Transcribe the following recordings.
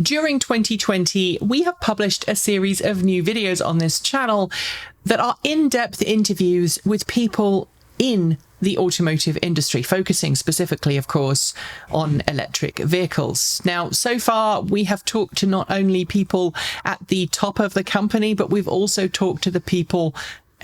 During 2020, we have published a series of new videos on this channel that are in-depth interviews with people in the automotive industry, focusing specifically, of course, on electric vehicles. Now, so far, we have talked to not only people at the top of the company, but we've also talked to the people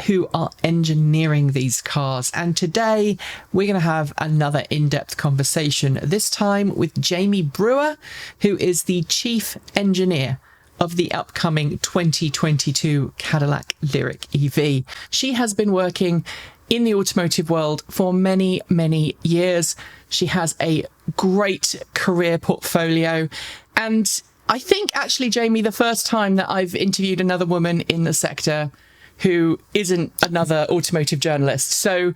who are engineering these cars. And today, we're going to have another in-depth conversation, this time with Jamie Brewer, who is the chief engineer of the upcoming 2022 Cadillac Lyriq EV. She has been working in the automotive world for many, many years. She has a great career portfolio. And I think actually, Jamie, the first time that I've interviewed another woman in the sector who isn't another automotive journalist. So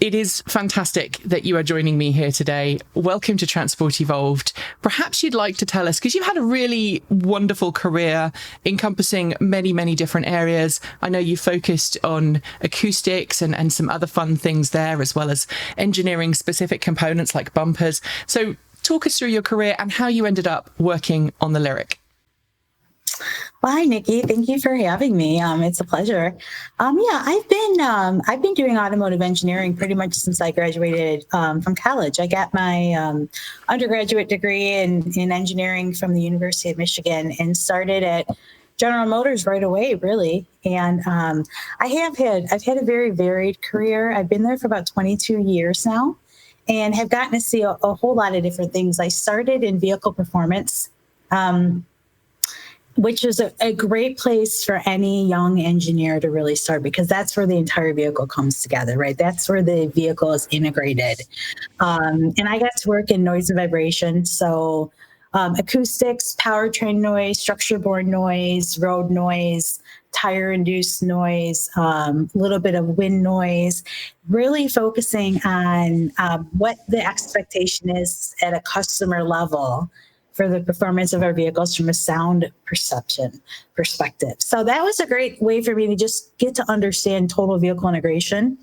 it is fantastic that you are joining me here today. Welcome to Transport Evolved. Perhaps you'd like to tell us, because you've had a really wonderful career encompassing many, many different areas. I know you focused on acoustics and some other fun things there, as well as engineering specific components like bumpers. So talk us through your career and how you ended up working on the Lyriq. Well, hi, Nikki. Thank you for having me. It's a pleasure. I've been doing automotive engineering pretty much since I graduated from college. I got my undergraduate degree in engineering from the University of Michigan and started at General Motors right away, really. And I've had a very varied career. I've been there for about 22 years now and have gotten to see a whole lot of different things. I started in vehicle performance, which is a great place for any young engineer to really start, because that's where the entire vehicle comes together, right? That's where the vehicle is integrated. And I got to work in noise and vibration. So acoustics, powertrain noise, structure-borne noise, road noise, tire-induced noise, a little bit of wind noise, really focusing on what the expectation is at a customer level for the performance of our vehicles from a sound perspective. So that was a great way for me to just get to understand total vehicle integration.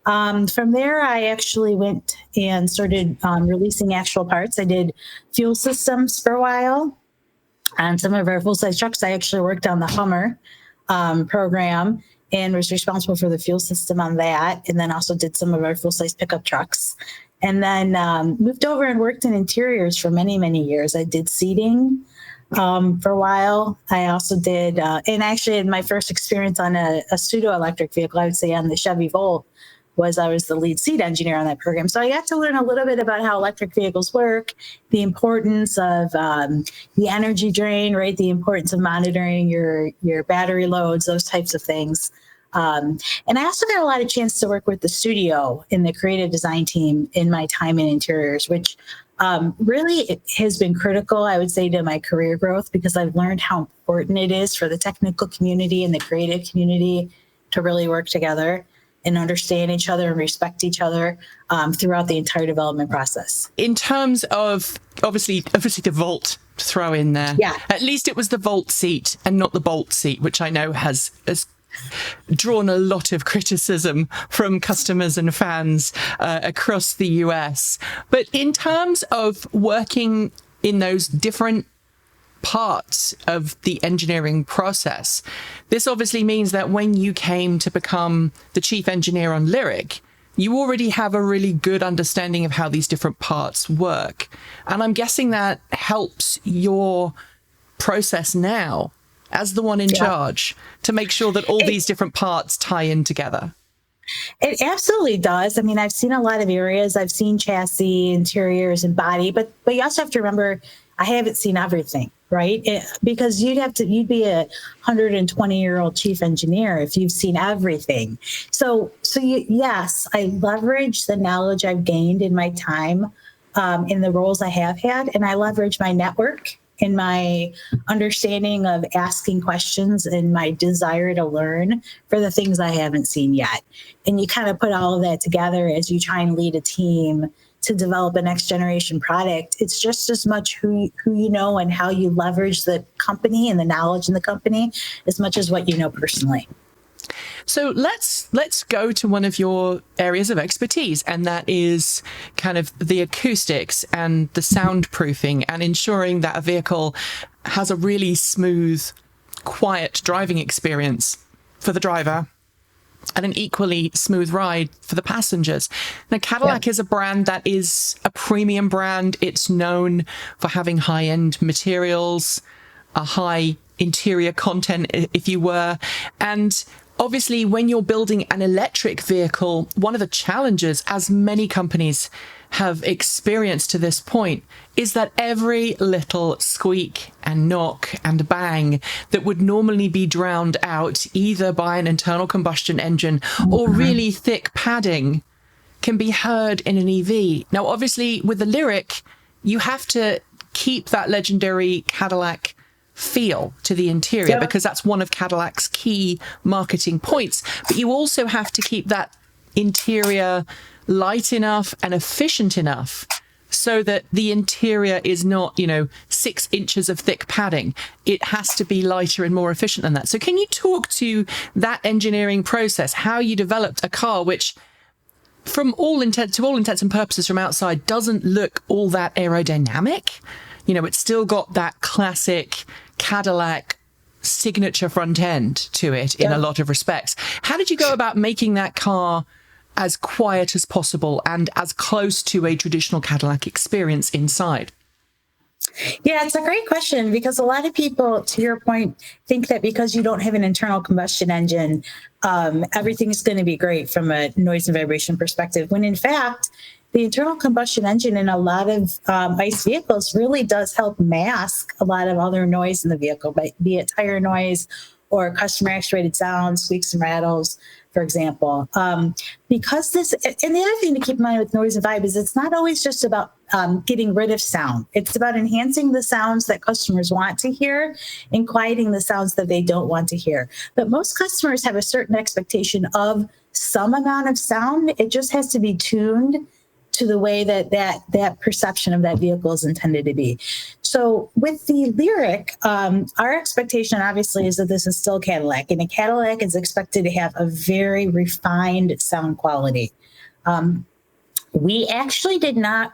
From there, I actually went and started releasing actual parts. I did fuel systems for a while on some of our full-size trucks. I actually worked on the Hummer program and was responsible for the fuel system on that, and then also did some of our full-size pickup trucks. And then moved over and worked in interiors for many, many years. I did seating for a while. I also did, and actually had my first experience on a pseudo-electric vehicle, I would say on the Chevy Volt, I was the lead seat engineer on that program. So I got to learn a little bit about how electric vehicles work, the importance of the energy drain, right? The importance of monitoring your battery loads, those types of things. And I also got a lot of chance to work with the studio in the creative design team in my time in interiors, which really has been critical, I would say, to my career growth, because I've learned how important it is for the technical community and the creative community to really work together and understand each other and respect each other throughout the entire development process. In terms of, obviously the Volt to throw in there, yeah. At least it was the Volt seat and not the Bolt seat, which I know has drawn a lot of criticism from customers and fans across the US. But in terms of working in those different parts of the engineering process, this obviously means that when you came to become the chief engineer on Lyriq, you already have a really good understanding of how these different parts work. And I'm guessing that helps your process now as the one in charge to make sure that all these different parts tie in together. It absolutely does. I mean, I've seen a lot of areas. I've seen chassis, interiors, and body, but you also have to remember, I haven't seen everything, right? Because you'd be a 120-year-old chief engineer if you've seen everything. Yes, I leverage the knowledge I've gained in my time in the roles I have had, and I leverage my network in my understanding of asking questions and my desire to learn for the things I haven't seen yet. And you kind of put all of that together as you try and lead a team to develop a next generation product. It's just as much who you know and how you leverage the company and the knowledge in the company as much as what you know personally. So let's go to one of your areas of expertise, and that is kind of the acoustics and the soundproofing and ensuring that a vehicle has a really smooth, quiet driving experience for the driver and an equally smooth ride for the passengers. Now, Cadillac is a brand that is a premium brand. It's known for having high-end materials, a high interior content, if you were. And obviously, when you're building an electric vehicle, one of the challenges, as many companies have experienced to this point, is that every little squeak and knock and bang that would normally be drowned out either by an internal combustion engine or really thick padding can be heard in an EV. Now, obviously, with the Lyriq, you have to keep that legendary Cadillac feel to the interior because that's one of Cadillac's key marketing points. But you also have to keep that interior light enough and efficient enough so that the interior is not, 6 inches of thick padding. It has to be lighter and more efficient than that. So can you talk to that engineering process, how you developed a car which, from all intents and purposes from outside, doesn't look all that aerodynamic? It's still got that classic Cadillac signature front end to it in a lot of respects. How did you go about making that car as quiet as possible and as close to a traditional Cadillac experience inside? Yeah, it's a great question because a lot of people, to your point, think that because you don't have an internal combustion engine, everything is going to be great from a noise and vibration perspective, when in fact, the internal combustion engine in a lot of ICE vehicles really does help mask a lot of other noise in the vehicle, be it tire noise or customer actuated sounds, squeaks and rattles, for example. Because this, and the other thing to keep in mind with noise and vibe is it's not always just about getting rid of sound. It's about enhancing the sounds that customers want to hear and quieting the sounds that they don't want to hear. But most customers have a certain expectation of some amount of sound. It just has to be tuned to the way that perception of that vehicle is intended to be. So with the Lyriq, our expectation obviously is that this is still Cadillac, and a Cadillac is expected to have a very refined sound quality. We actually did not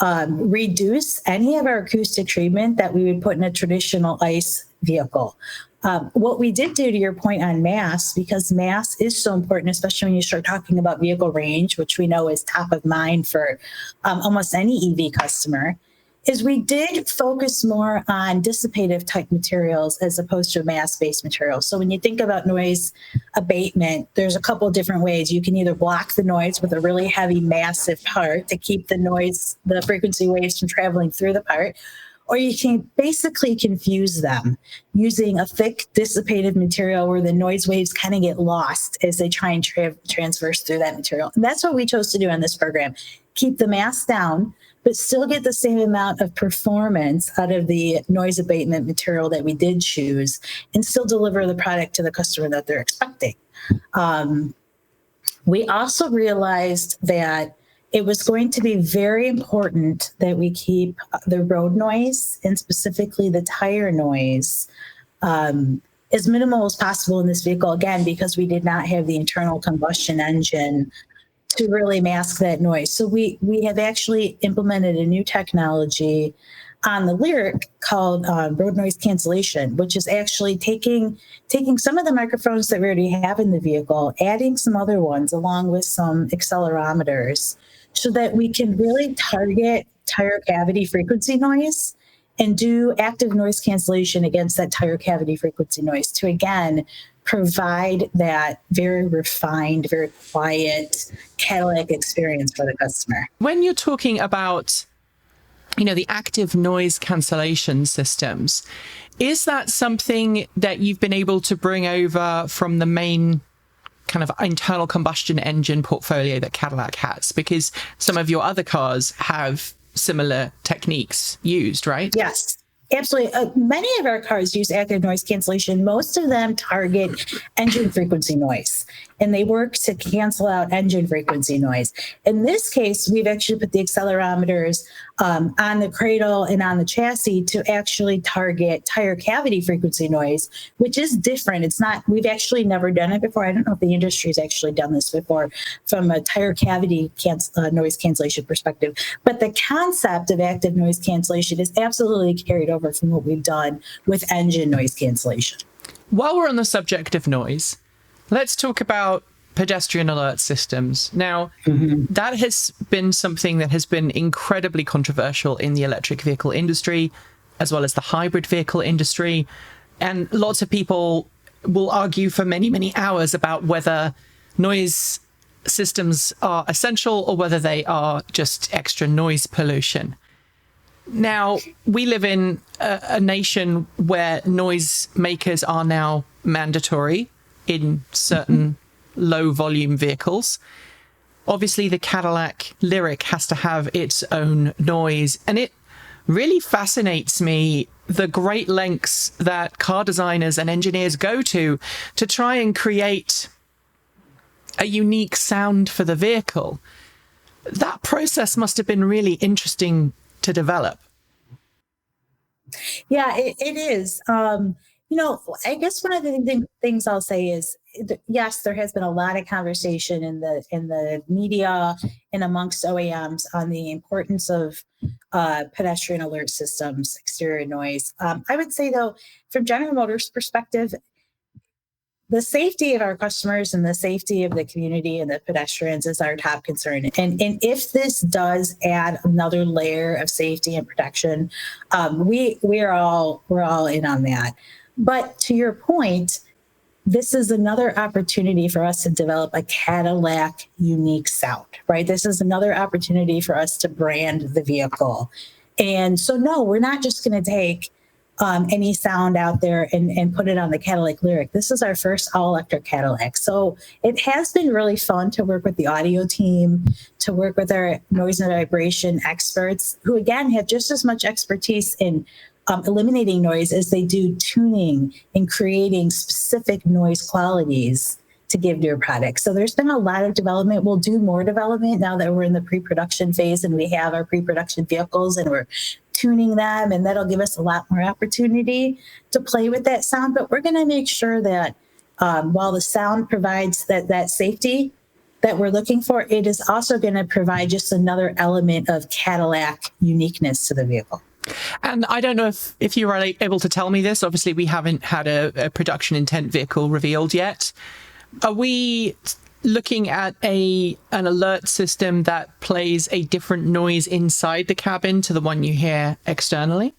reduce any of our acoustic treatment that we would put in a traditional ICE vehicle. What we did do, to your point on mass, because mass is so important, especially when you start talking about vehicle range, which we know is top of mind for almost any EV customer, is we did focus more on dissipative type materials as opposed to mass-based materials. So when you think about noise abatement, there's a couple of different ways. You can either block the noise with a really heavy, massive part to keep the noise, the frequency waves from traveling through the part, or you can basically confuse them using a thick dissipative material where the noise waves kind of get lost as they try and transverse through that material. And that's what we chose to do on this program. Keep the mass down, but still get the same amount of performance out of the noise abatement material that we did choose and still deliver the product to the customer that they're expecting. We also realized that it was going to be very important that we keep the road noise and specifically the tire noise as minimal as possible in this vehicle, again, because we did not have the internal combustion engine to really mask that noise. So we have actually implemented a new technology on the Lyriq called road noise cancellation, which is actually taking some of the microphones that we already have in the vehicle, adding some other ones along with some accelerometers so that we can really target tire cavity frequency noise and do active noise cancellation against that tire cavity frequency noise to, again, provide that very refined, very quiet Cadillac experience for the customer. When you're talking about, the active noise cancellation systems, is that something that you've been able to bring over from the main kind of internal combustion engine portfolio that Cadillac has? Because some of your other cars have similar techniques used, right? Yes. Absolutely. Many of our cars use active noise cancellation. Most of them target engine frequency noise, and they work to cancel out engine frequency noise. In this case, we've actually put the accelerometers on the cradle and on the chassis to actually target tire cavity frequency noise, which is different. It's not, we've actually never done it before. I don't know if the industry's actually done this before from a tire cavity noise cancellation perspective, but the concept of active noise cancellation is absolutely carried over over from what we've done with engine noise cancellation. While we're on the subject of noise, let's talk about pedestrian alert systems. Now, that has been something that has been incredibly controversial in the electric vehicle industry, as well as the hybrid vehicle industry. And lots of people will argue for many, many hours about whether noise systems are essential or whether they are just extra noise pollution. Now, we live in a nation where noise makers are now mandatory in certain low volume vehicles. Obviously, the Cadillac Lyriq has to have its own noise, and it really fascinates me the great lengths that car designers and engineers go to try and create a unique sound for the vehicle. That process must have been really interesting to develop. Yeah, it is. I guess one of the things I'll say is, yes, there has been a lot of conversation in the media and amongst OEMs on the importance of pedestrian alert systems, exterior noise. I would say, though, from General Motors' perspective, the safety of our customers and the safety of the community and the pedestrians is our top concern. And if this does add another layer of safety and protection, we're all in on that. But to your point, this is another opportunity for us to develop a Cadillac unique sound, right? This is another opportunity for us to brand the vehicle. And so, no, we're not just going to take any sound out there and put it on the Cadillac Lyriq. This is our first all-electric Cadillac. So it has been really fun to work with the audio team, to work with our noise and vibration experts, who, again, have just as much expertise in eliminating noise as they do tuning and creating specific noise qualities to give to your product. So there's been a lot of development. We'll do more development now that we're in the pre-production phase and we have our pre-production vehicles and we're tuning them, and that'll give us a lot more opportunity to play with that sound. But we're going to make sure that while the sound provides that safety that we're looking for, it is also going to provide just another element of Cadillac uniqueness to the vehicle. And I don't know if you were able to tell me this. Obviously, we haven't had a production intent vehicle revealed yet. Are we looking at an alert system that plays a different noise inside the cabin to the one you hear externally?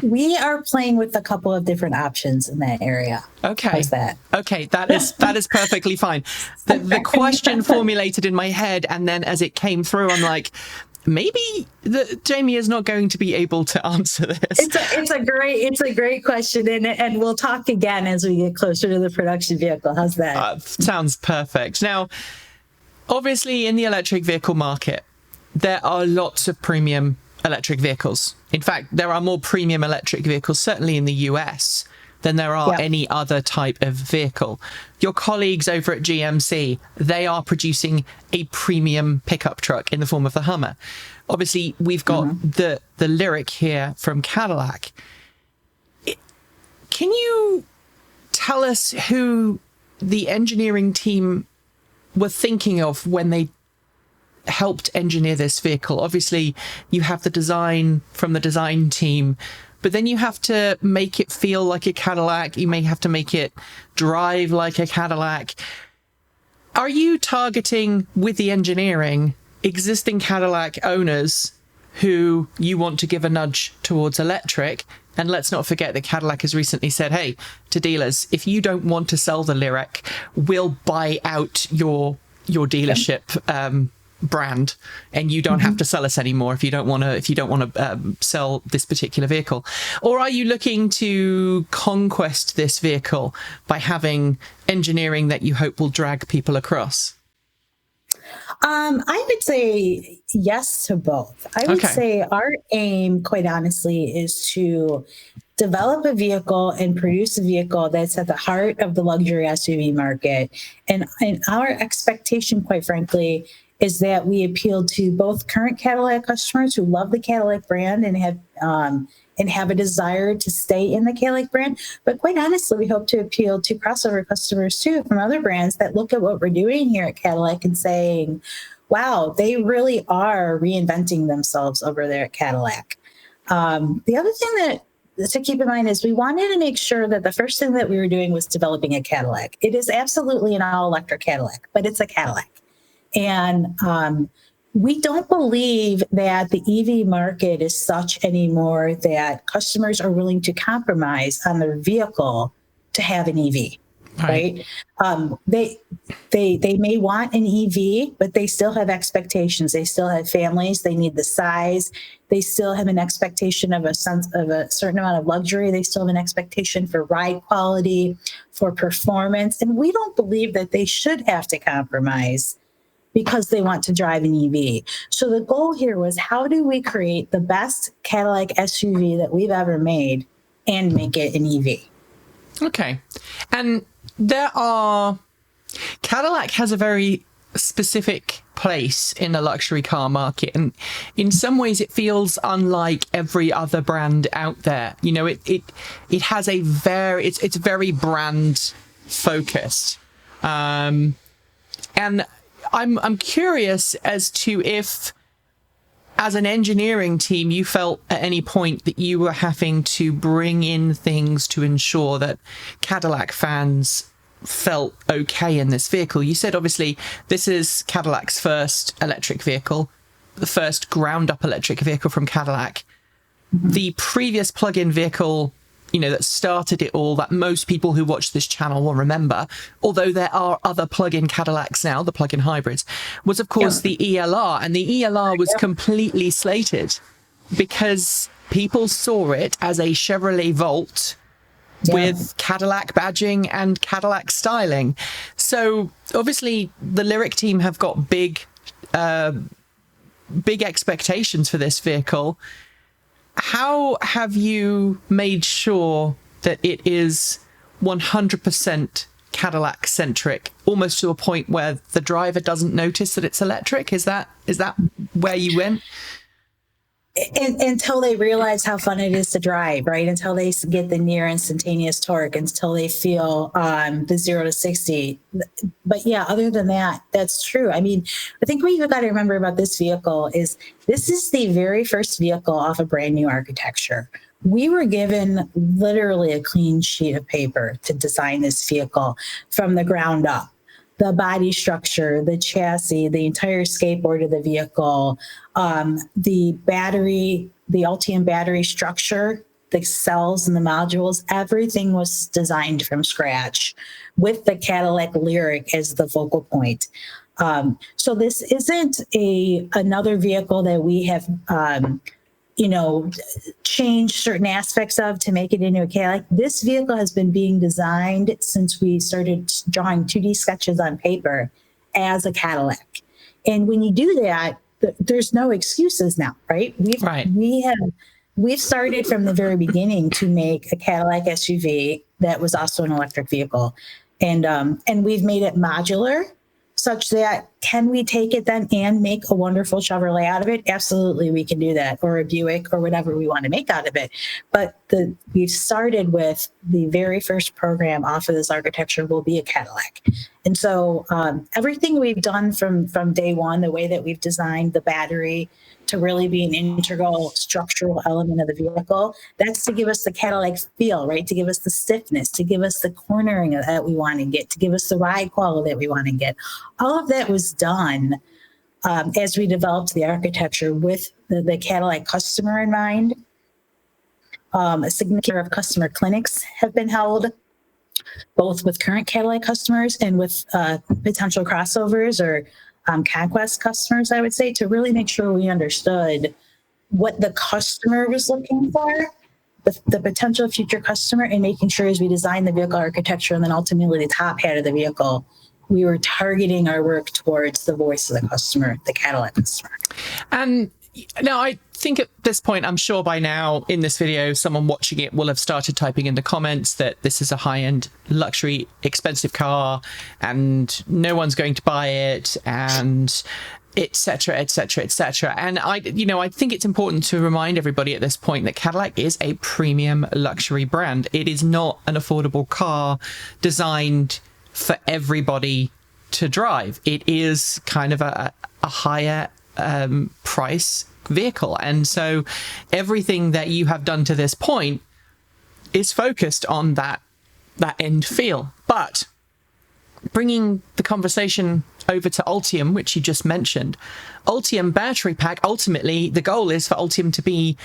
We are playing with a couple of different options in that area. Okay. How's that? Okay, that is perfectly fine. The question formulated in my head, and then as it came through, I'm like, maybe Jamie is not going to be able to answer this. It's a great question, and we'll talk again as we get closer to the production vehicle. How's that? Sounds perfect. Now, obviously, in the electric vehicle market, there are lots of premium electric vehicles. In fact, there are more premium electric vehicles, certainly in the US, than there are any other type of vehicle. Your colleagues over at GMC, they are producing a premium pickup truck in the form of the Hummer. Obviously, we've got the Lyriq here from Cadillac. Can you tell us who the engineering team were thinking of when they helped engineer this vehicle? Obviously, you have the design from the design team, but then you have to make it feel like a Cadillac. You may have to make it drive like a Cadillac. Are you targeting, with the engineering, existing Cadillac owners who you want to give a nudge towards electric? And let's not forget that Cadillac has recently said, hey, to dealers, if you don't want to sell the Lyriq, we'll buy out your dealership brand, and you don't have to sell us anymore if you don't want to sell this particular vehicle. Or are you looking to conquest this vehicle by having engineering that you hope will drag people across? I would say yes to both. I would say our aim, quite honestly, is to develop a vehicle and produce a vehicle that's at the heart of the luxury SUV market. And our expectation, quite frankly, is that we appeal to both current Cadillac customers who love the Cadillac brand and have a desire to stay in the Cadillac brand. But quite honestly, we hope to appeal to crossover customers too from other brands that look at what we're doing here at Cadillac and saying, wow, they really are reinventing themselves over there at Cadillac. The other thing that to keep in mind is we wanted to make sure that the first thing that we were doing was developing a Cadillac. It is absolutely an all-electric Cadillac, but it's a Cadillac. And we don't believe that the EV market is such anymore that customers are willing to compromise on their vehicle to have an EV. Right? They may want an EV, but they still have expectations. They still have families. They need the size. They still have an expectation of a certain amount of luxury. They still have an expectation for ride quality, for performance. And we don't believe that they should have to compromise because they want to drive an EV. So the goal here was, how do we create the best Cadillac SUV that we've ever made and make it an EV? Okay. And Cadillac has a very specific place in the luxury car market, and in some ways it feels unlike every other brand out there. You know, it has it's very brand focused, and I'm curious as to if, as an engineering team, you felt at any point that you were having to bring in things to ensure that Cadillac fans felt okay in this vehicle. You said, obviously, this is Cadillac's first electric vehicle, the first ground-up electric vehicle from Cadillac. Mm-hmm. The previous plug-in vehicle, you know, that started it all, that most people who watch this channel will remember, although there are other plug-in Cadillacs now, the plug-in hybrids, was, of course, the ELR. And the ELR was completely slated because people saw it as a Chevrolet Volt with Cadillac badging and Cadillac styling. So obviously the Lyriq team have got big expectations for this vehicle. How have you made sure that it is 100% Cadillac centric, almost to a point where the driver doesn't notice that it's electric? Is that where you went? Until they realize how fun it is to drive, right? Until they get the near instantaneous torque, until they feel the 0 to 60. But yeah, other than that, that's true. I mean, I think what you've got to remember about this vehicle is this is the very first vehicle off a brand new architecture. We were given literally a clean sheet of paper to design this vehicle from the ground up. The body structure, the chassis, the entire skateboard of the vehicle, the battery, the Ultium battery structure, the cells and the modules, everything was designed from scratch with the Cadillac Lyriq as the focal point. So this isn't another vehicle that we have change certain aspects of to make it into a Cadillac. This vehicle has been being designed since we started drawing 2D sketches on paper as a Cadillac. And when you do that, there's no excuses now, right? We've started from the very beginning to make a Cadillac SUV that was also an electric vehicle. And we've made it modular, such that can we take it then and make a wonderful Chevrolet out of it? Absolutely, we can do that, or a Buick, or whatever we want to make out of it. But we've started with the very first program off of this architecture will be a Cadillac. And so everything we've done from day one, the way that we've designed the battery to really be an integral structural element of the vehicle, that's to give us the Cadillac feel, right? To give us the stiffness, to give us the cornering that we want to get, to give us the ride quality that we want to get. All of that was done as we developed the architecture with the Cadillac customer in mind. A significant number of customer clinics have been held, both with current Cadillac customers and with potential crossovers or conquest customers, I would say, to really make sure we understood what the customer was looking for, the potential future customer, and making sure as we design the vehicle architecture and then ultimately the top hat of the vehicle, we were targeting our work towards the voice of the customer, the Cadillac customer. And now I think at this point, I'm sure by now in this video, someone watching it will have started typing in the comments that this is a high-end luxury expensive car and no one's going to buy it, and etc., etc., etc. And I think it's important to remind everybody at this point that Cadillac is a premium luxury brand. It is not an affordable car designed for everybody to drive. It is kind of a higher price vehicle. And so everything that you have done to this point is focused on that end feel. But bringing the conversation over to Ultium, which you just mentioned, Ultium battery pack, ultimately the goal is for Ultium to be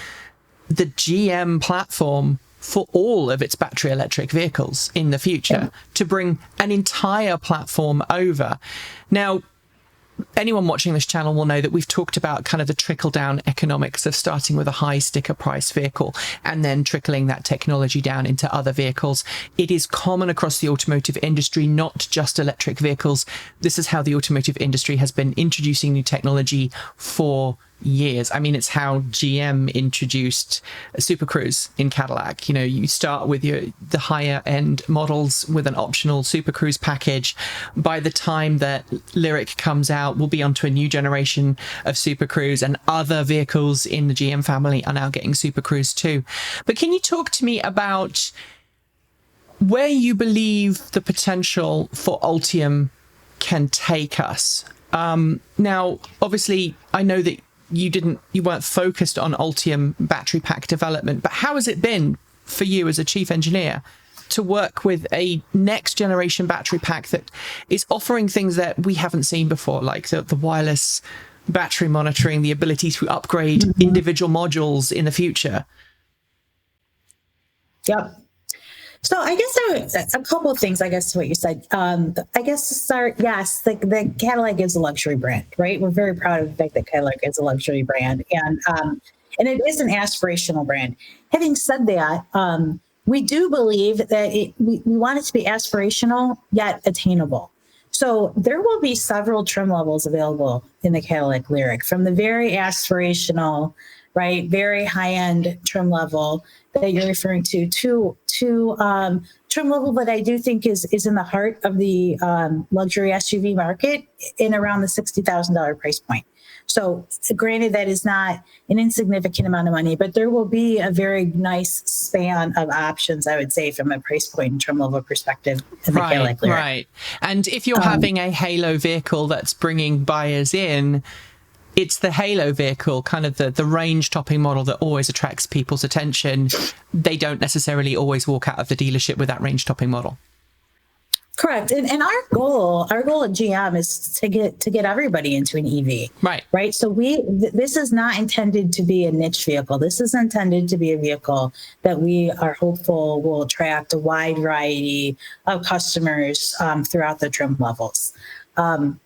the GM platform for all of its battery electric vehicles in the future, to bring an entire platform over. Now, anyone watching this channel will know that we've talked about kind of the trickle down economics of starting with a high sticker price vehicle and then trickling that technology down into other vehicles. It is common across the automotive industry, not just electric vehicles. This is how the automotive industry has been introducing new technology for years. I mean, it's how GM introduced a Super Cruise in Cadillac. You know, you start with the higher end models with an optional Super Cruise package. By the time that Lyriq comes out, we'll be onto a new generation of Super Cruise, and other vehicles in the GM family are now getting Super Cruise too. But can you talk to me about where you believe the potential for Ultium can take us? Now, obviously, I know that you weren't focused on Ultium battery pack development, but how has it been for you as a chief engineer to work with a next generation battery pack that is offering things that we haven't seen before, like the wireless battery monitoring, the ability to upgrade individual modules in the future? Yep. So I guess a couple of things, I guess, to what you said. I guess to start, yes, the Cadillac is a luxury brand, right? We're very proud of the fact that Cadillac is a luxury brand, and it is an aspirational brand. Having said that, we do believe that we want it to be aspirational yet attainable. So there will be several trim levels available in the Cadillac Lyriq, from the very aspirational, right, very high-end trim level that you're referring to trim level that I do think is in the heart of the luxury SUV market, in around the $60,000 price point. So granted, that is not an insignificant amount of money, but there will be a very nice span of options, I would say, from a price point and trim level perspective in the Cadillac Lyriq. Right. And if you're having a halo vehicle that's bringing buyers in, it's the halo vehicle, kind of the range topping model, that always attracts people's attention. They don't necessarily always walk out of the dealership with that range topping model. Correct. And our goal at GM is to get everybody into an EV. Right. So this is not intended to be a niche vehicle. This is intended to be a vehicle that we are hopeful will attract a wide variety of customers throughout the trim levels. Onto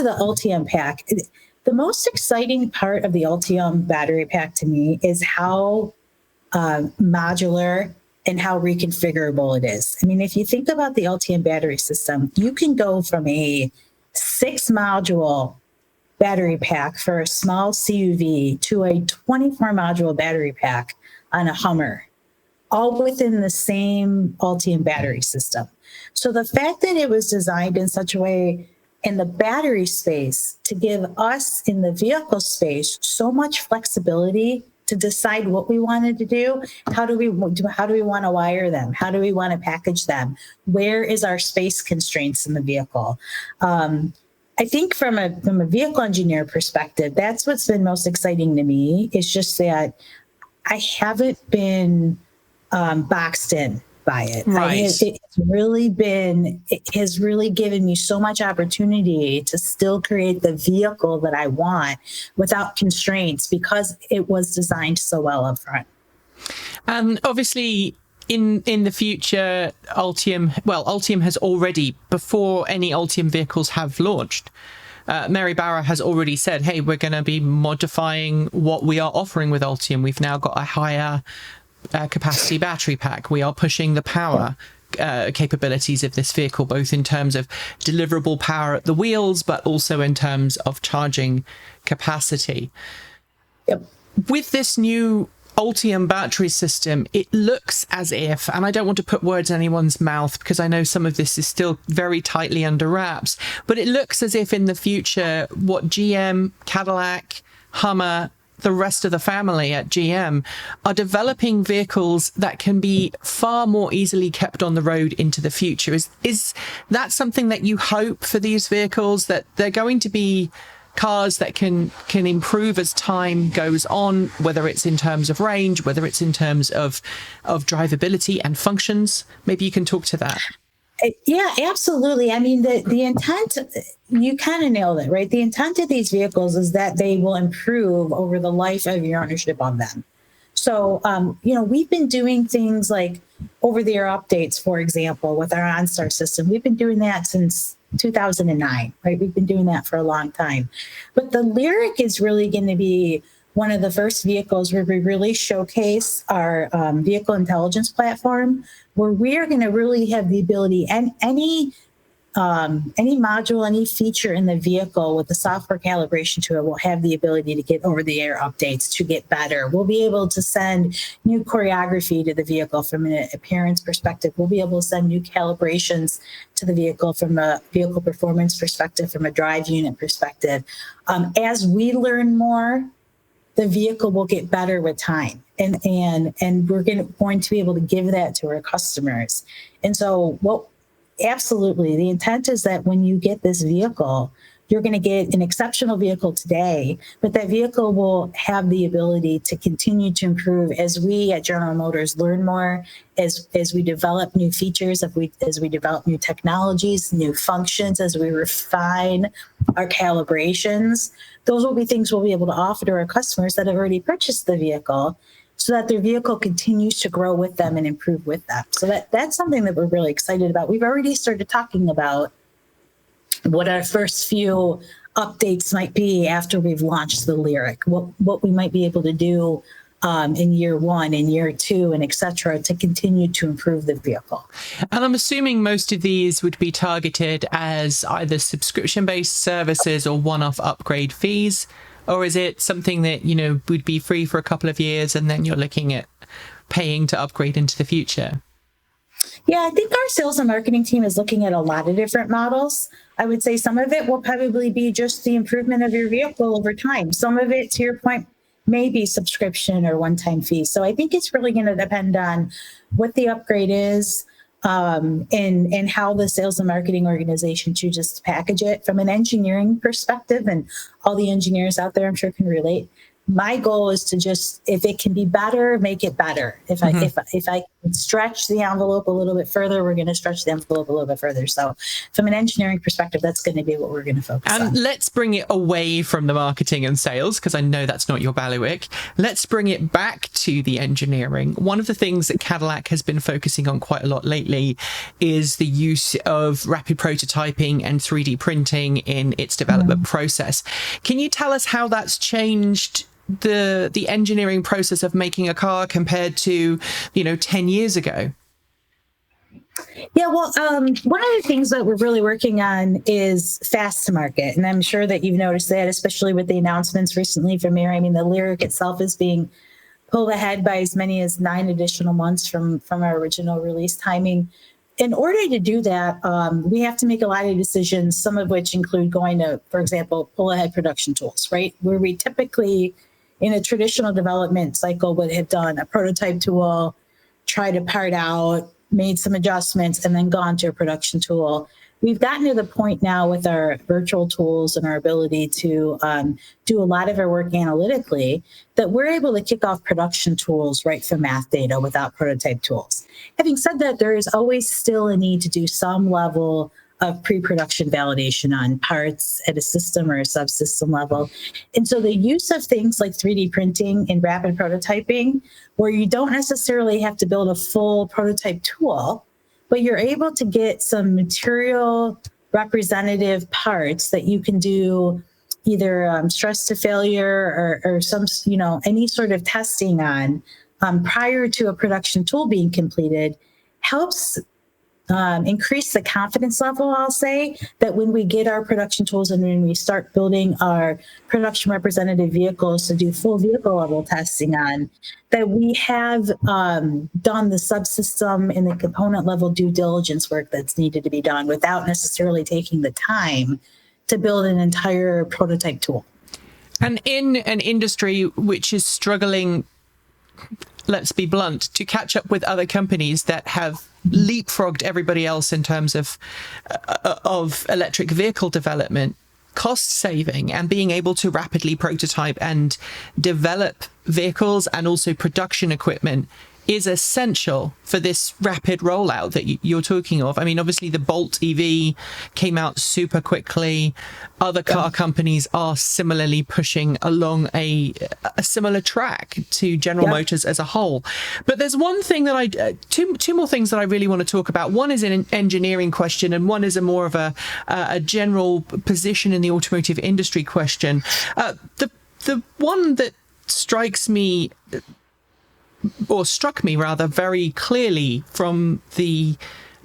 the Ultium pack. The most exciting part of the Ultium battery pack to me is how modular and how reconfigurable it is. I mean, if you think about the Ultium battery system, you can go from a 6-module battery pack for a small CUV to a 24-module battery pack on a Hummer, all within the same Ultium battery system. So the fact that it was designed in such a way in the battery space to give us in the vehicle space so much flexibility to decide what we wanted to do. How do we want to wire them? How do we want to package them? Where is our space constraints in the vehicle? I think from a vehicle engineer perspective, that's what's been most exciting to me. Is just that I haven't been boxed in by it. Right. It has really given me so much opportunity to still create the vehicle that I want without constraints, because it was designed so well up front. And obviously in the future, Ultium has already, before any Ultium vehicles have launched, Mary Barra has already said, hey, we're going to be modifying what we are offering with Ultium. We've now got a higher capacity battery pack. We are pushing the power capabilities of this vehicle, both in terms of deliverable power at the wheels, but also in terms of charging capacity. Yep. With this new Ultium battery system, it looks as if, and I don't want to put words in anyone's mouth because I know some of this is still very tightly under wraps, but it looks as if in the future, what GM, Cadillac, Hummer, the rest of the family at GM are developing vehicles that can be far more easily kept on the road into the future. Is that something that you hope for these vehicles, that they're going to be cars that can improve as time goes on, whether it's in terms of range, whether it's in terms of drivability and functions. Maybe you can talk to that. Yeah, absolutely. I mean, the intent, you kind of nailed it, right? The intent of these vehicles is that they will improve over the life of your ownership on them. So, we've been doing things like over-the-air updates, for example, with our OnStar system. We've been doing that since 2009, right? We've been doing that for a long time. But the Lyriq is really going to be one of the first vehicles where we really showcase our vehicle intelligence platform, where we are going to really have the ability, and any module, any feature in the vehicle with the software calibration to it will have the ability to get over-the-air updates to get better. We'll be able to send new choreography to the vehicle from an appearance perspective. We'll be able to send new calibrations to the vehicle from a vehicle performance perspective, from a drive unit perspective. As we learn more, the vehicle will get better with time, and we're going to be able to give that to our customers. And so absolutely, the intent is that when you get this vehicle, you're going to get an exceptional vehicle today, but that vehicle will have the ability to continue to improve as we at General Motors learn more, as we develop new features, as we develop new technologies, new functions, as we refine our calibrations. Those will be things we'll be able to offer to our customers that have already purchased the vehicle, so that their vehicle continues to grow with them and improve with them. So that's something that we're really excited about. We've already started talking about what our first few updates might be after we've launched the Lyriq, what we might be able to do in year one, in year two, and et cetera, to continue to improve the vehicle. And I'm assuming most of these would be targeted as either subscription-based services or one-off upgrade fees, or is it something that, would be free for a couple of years and then you're looking at paying to upgrade into the future? Yeah, I think our sales and marketing team is looking at a lot of different models. I would say some of it will probably be just the improvement of your vehicle over time. Some of it, to your point, may be subscription or one-time fees. So I think it's really going to depend on what the upgrade is, and how the sales and marketing organization chooses to package it. From an engineering perspective, and all the engineers out there I'm sure can relate, my goal is to just, if it can be better, make it better. If I can stretch the envelope a little bit further, we're going to stretch the envelope a little bit further. So from an engineering perspective, that's going to be what we're going to focus on. And let's bring it away from the marketing and sales, because I know that's not your bailiwick. Let's bring it back to the engineering. One of the things that Cadillac has been focusing on quite a lot lately is the use of rapid prototyping and 3D printing in its development process. Can you tell us how that's changed the engineering process of making a car compared to 10 years ago? Yeah, well, one of the things that we're really working on is fast to market, and I'm sure that you've noticed that, especially with the announcements recently from Niro. I mean, the Lyriq itself is being pulled ahead by as many as 9 additional months from our original release timing. In order to do that, we have to make a lot of decisions, some of which include going to, for example, pull ahead production tools, right? Where we typically, in a traditional development cycle, would have done a prototype tool, tried a part out, made some adjustments, and then gone to a production tool. We've gotten to the point now with our virtual tools and our ability to do a lot of our work analytically that we're able to kick off production tools right from math data without prototype tools. Having said that, there is always still a need to do some level of pre-production validation on parts at a system or a subsystem level. And so the use of things like 3D printing and rapid prototyping, where you don't necessarily have to build a full prototype tool, but you're able to get some material representative parts that you can do either stress to failure or some, any sort of testing on prior to a production tool being completed, helps increase the confidence level, I'll say, that when we get our production tools and when we start building our production representative vehicles to do full vehicle level testing on, that we have done the subsystem and the component level due diligence work that's needed to be done without necessarily taking the time to build an entire prototype tool. And in an industry which is struggling, let's be blunt, to catch up with other companies that have leapfrogged everybody else in terms of electric vehicle development, cost saving and being able to rapidly prototype and develop vehicles and also production equipment is essential for this rapid rollout that you're talking of. I mean, obviously the Bolt EV came out super quickly. Other car companies are similarly pushing along a similar track to General Motors as a whole. But there's one thing that two more things that I really want to talk about. One is an engineering question, and one is a more of a general position in the automotive industry question. The one that struck me rather very clearly from the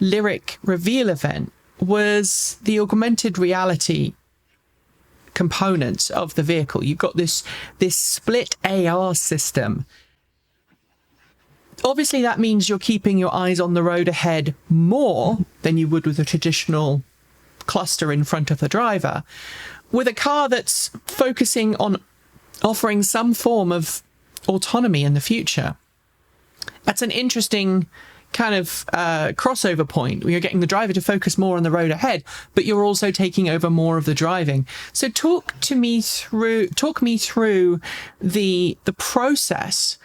Lyriq reveal event was the augmented reality components of the vehicle. You've got this split AR system. Obviously that means you're keeping your eyes on the road ahead more than you would with a traditional cluster in front of the driver. With a car that's focusing on offering some form of autonomy in the future, that's an interesting kind of crossover point where you're getting the driver to focus more on the road ahead, but you're also taking over more of the driving. So talk me through the process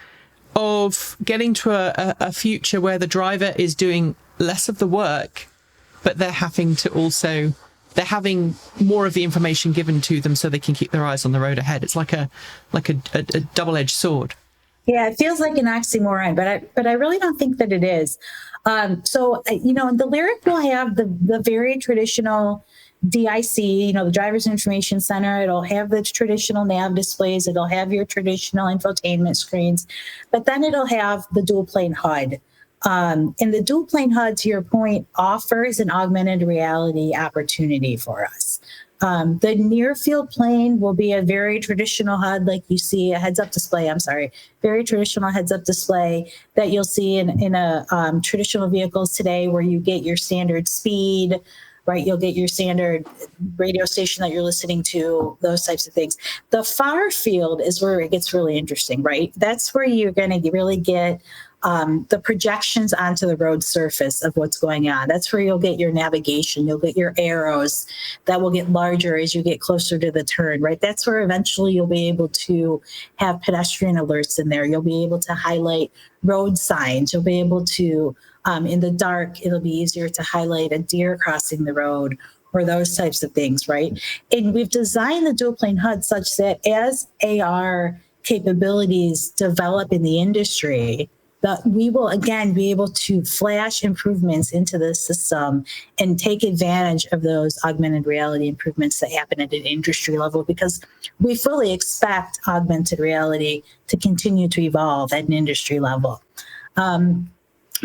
of getting to a future where the driver is doing less of the work, but they're having more of the information given to them so they can keep their eyes on the road ahead. It's like a double-edged sword. Yeah, it feels like an oxymoron, but I really don't think that it is. So the Lyriq will have the very traditional DIC, the driver's information center. It'll have the traditional nav displays. It'll have your traditional infotainment screens, but then it'll have the dual plane HUD. And the dual plane HUD, to your point, offers an augmented reality opportunity for us. The near field plane will be a very traditional HUD, like you see a very traditional heads-up display that you'll see in traditional vehicles today, where you get your standard speed, right? You'll get your standard radio station that you're listening to, those types of things. The far field is where it gets really interesting, right? That's where you're going to really get the projections onto the road surface of what's going on. That's where you'll get your navigation. You'll get your arrows that will get larger as you get closer to the turn, right? That's where eventually you'll be able to have pedestrian alerts in there. You'll be able to highlight road signs. You'll be able to, in the dark, it'll be easier to highlight a deer crossing the road or those types of things, right? And we've designed the dual plane HUD such that as AR capabilities develop in the industry, that we will again be able to flash improvements into the system and take advantage of those augmented reality improvements that happen at an industry level, because we fully expect augmented reality to continue to evolve at an industry level.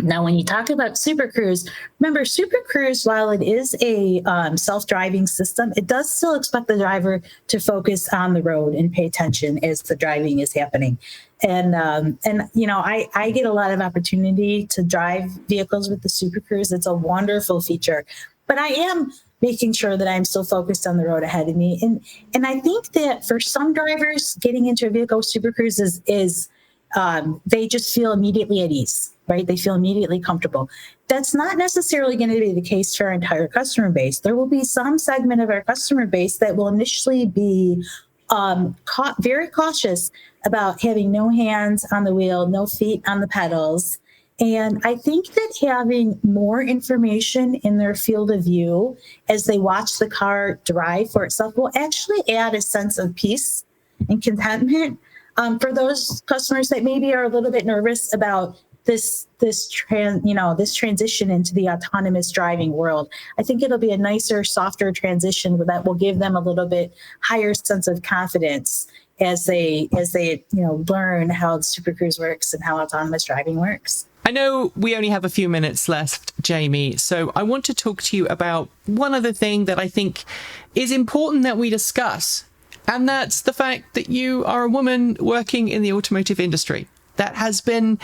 Now, when you talk about Super Cruise, remember Super Cruise, while it is a self-driving system, it does still expect the driver to focus on the road and pay attention as the driving is happening. And I get a lot of opportunity to drive vehicles with the Super Cruise. It's a wonderful feature, but I am making sure that I'm still focused on the road ahead of me. And I think that for some drivers, getting into a vehicle with Super Cruise is they just feel immediately at ease, right? They feel immediately comfortable. That's not necessarily going to be the case for our entire customer base. There will be some segment of our customer base that will initially be very cautious about having no hands on the wheel, no feet on the pedals. And I think that having more information in their field of view as they watch the car drive for itself will actually add a sense of peace and contentment for those customers that maybe are a little bit nervous about this transition into the autonomous driving world. I think it'll be a nicer, softer transition that will give them a little bit higher sense of confidence as they learn how the Super Cruise works and how autonomous driving works. I know we only have a few minutes left, Jamie, so I want to talk to you about one other thing that I think is important that we discuss, and that's the fact that you are a woman working in the automotive industry that has been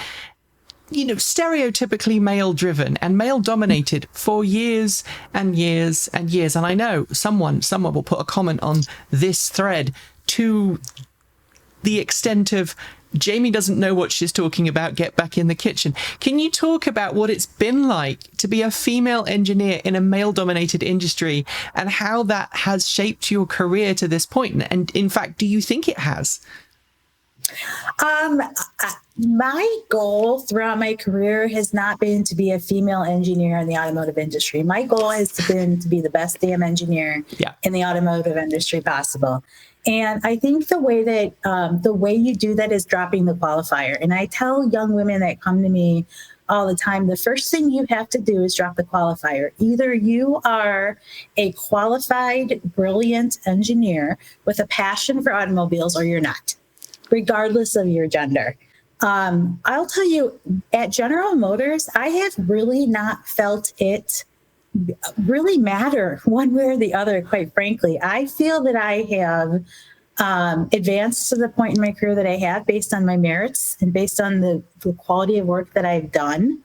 stereotypically male driven and male dominated for years and years and years. And I know someone will put a comment on this thread to the extent of Jamie doesn't know what she's talking about. Get back in the kitchen. Can you talk about what it's been like to be a female engineer in a male-dominated industry and how that has shaped your career to this point? And in fact, do you think it has? My goal throughout my career has not been to be a female engineer in the automotive industry. My goal has been to be the best damn engineer in the automotive industry possible. And I think the way you do that is dropping the qualifier. And I tell young women that come to me all the time, the first thing you have to do is drop the qualifier. Either you are a qualified, brilliant engineer with a passion for automobiles, or you're not, regardless of your gender. I'll tell you, at General Motors, I have really not felt it really matter one way or the other, quite frankly. I feel that I have advanced to the point in my career that I have based on my merits and based on the quality of work that I've done.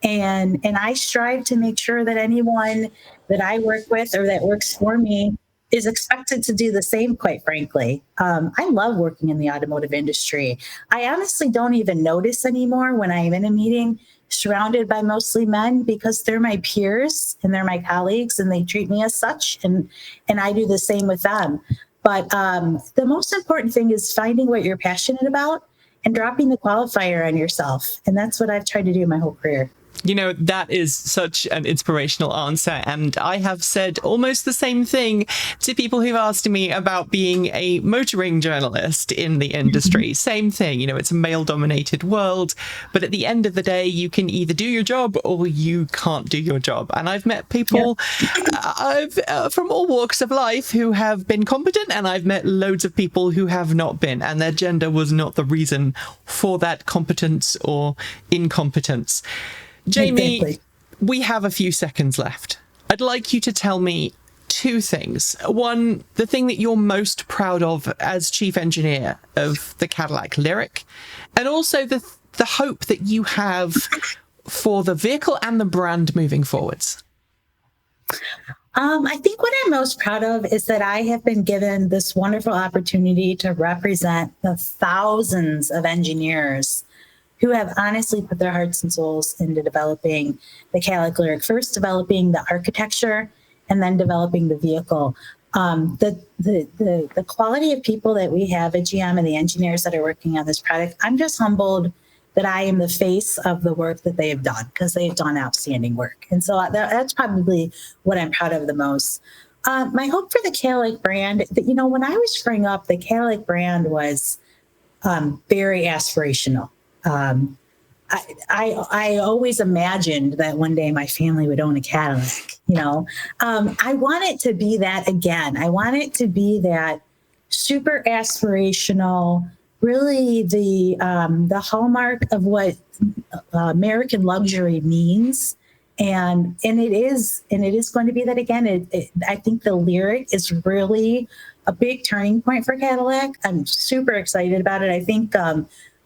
And I strive to make sure that anyone that I work with or that works for me is expected to do the same, quite frankly. I love working in the automotive industry. I honestly don't even notice anymore when I'm in a meeting surrounded by mostly men, because they're my peers and they're my colleagues and they treat me as such. And I do the same with them. But the most important thing is finding what you're passionate about and dropping the qualifier on yourself. And that's what I've tried to do my whole career. You know, that is such an inspirational answer. And I have said almost the same thing to people who've asked me about being a motoring journalist in the industry. Same thing. You know, it's a male-dominated world. But at the end of the day, you can either do your job or you can't do your job. And I've met people from all walks of life who have been competent. And I've met loads of people who have not been. And their gender was not the reason for that competence or incompetence. Jamie, exactly. We have a few seconds left. I'd like you to tell me two things. One, the thing that you're most proud of as chief engineer of the Cadillac Lyriq, and also the hope that you have for the vehicle and the brand moving forwards. I think what I'm most proud of is that I have been given this wonderful opportunity to represent the thousands of engineers who have honestly put their hearts and souls into developing the Cadillac Lyriq, first developing the architecture and then developing the vehicle. The quality of people that we have at GM and the engineers that are working on this product, I'm just humbled that I am the face of the work that they have done, because they've done outstanding work. And so that's probably what I'm proud of the most. My hope for the Cadillac brand, you know, when I was growing up, the Cadillac brand was very aspirational. I always imagined that one day my family would own a Cadillac, you know. I want it to be that again. I want it to be that super aspirational, really the hallmark of what American luxury means. And it is going to be that again. I think the Lyriq is really a big turning point for Cadillac. I'm super excited about it. I think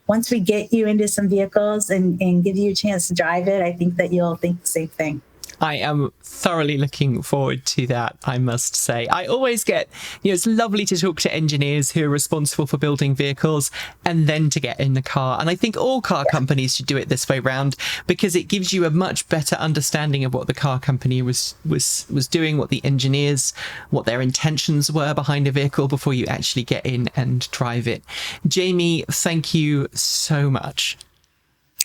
once we get you into some vehicles and give you a chance to drive it, I think that you'll think the same thing. I am thoroughly looking forward to that, I must say. I always get, you know, it's lovely to talk to engineers who are responsible for building vehicles and then to get in the car. And I think all car companies should do it this way round, because it gives you a much better understanding of what the car company was doing, what the engineers, what their intentions were behind a vehicle before you actually get in and drive it. Jamie, thank you so much.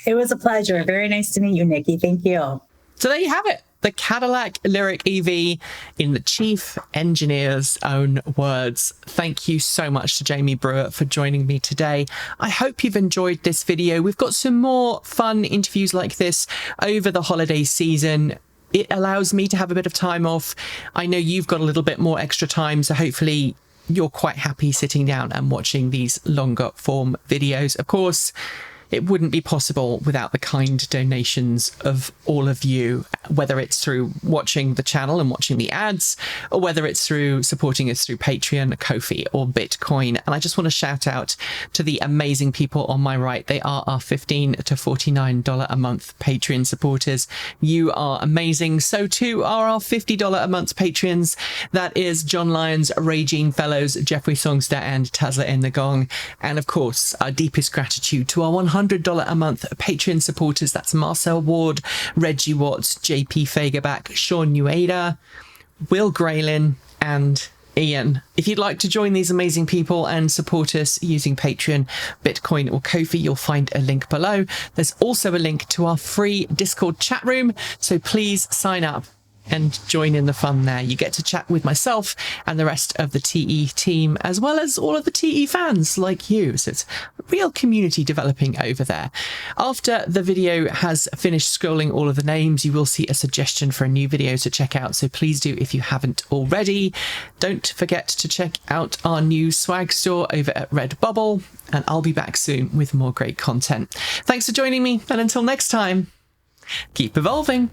It was a pleasure. Very nice to meet you, Nikki. Thank you. So there you have it, the Cadillac Lyriq EV in the chief engineer's own words. Thank you so much to Jamie Brewer for joining me today. I hope you've enjoyed this video. We've got some more fun interviews like this over the holiday season. It allows me to have a bit of time off. I know you've got a little bit more extra time, so hopefully you're quite happy sitting down and watching these longer form videos. Of course, it wouldn't be possible without the kind donations of all of you. whether it's through watching the channel and watching the ads, or whether it's through supporting us through Patreon, Ko-fi, or Bitcoin. And I just want to shout out to the amazing people on my right. They are our $15 to $49 a month Patreon supporters. You are amazing. So too are our $50 a month Patreons. That is John Lyons, Raging Fellows, Jeffrey Songster, and Tazla in the Gong. And of course, our deepest gratitude to our $100 a month Patreon supporters. That's Marcel Ward, Reggie Watts, JP Fagerback, Sean Nueda, Will Graylin, and Ian. If you'd like to join these amazing people and support us using Patreon, Bitcoin, or Ko-fi, you'll find a link below. There's also a link to our free Discord chat room, so please sign up and join in the fun there. You get to chat with myself and the rest of the TE team, as well as all of the TE fans like you. So it's a real community developing over there. After the video has finished scrolling all of the names, you will see a suggestion for a new video to check out. So please do if you haven't already. Don't forget to check out our new swag store over at Redbubble, and I'll be back soon with more great content. Thanks for joining me, and until next time, keep evolving.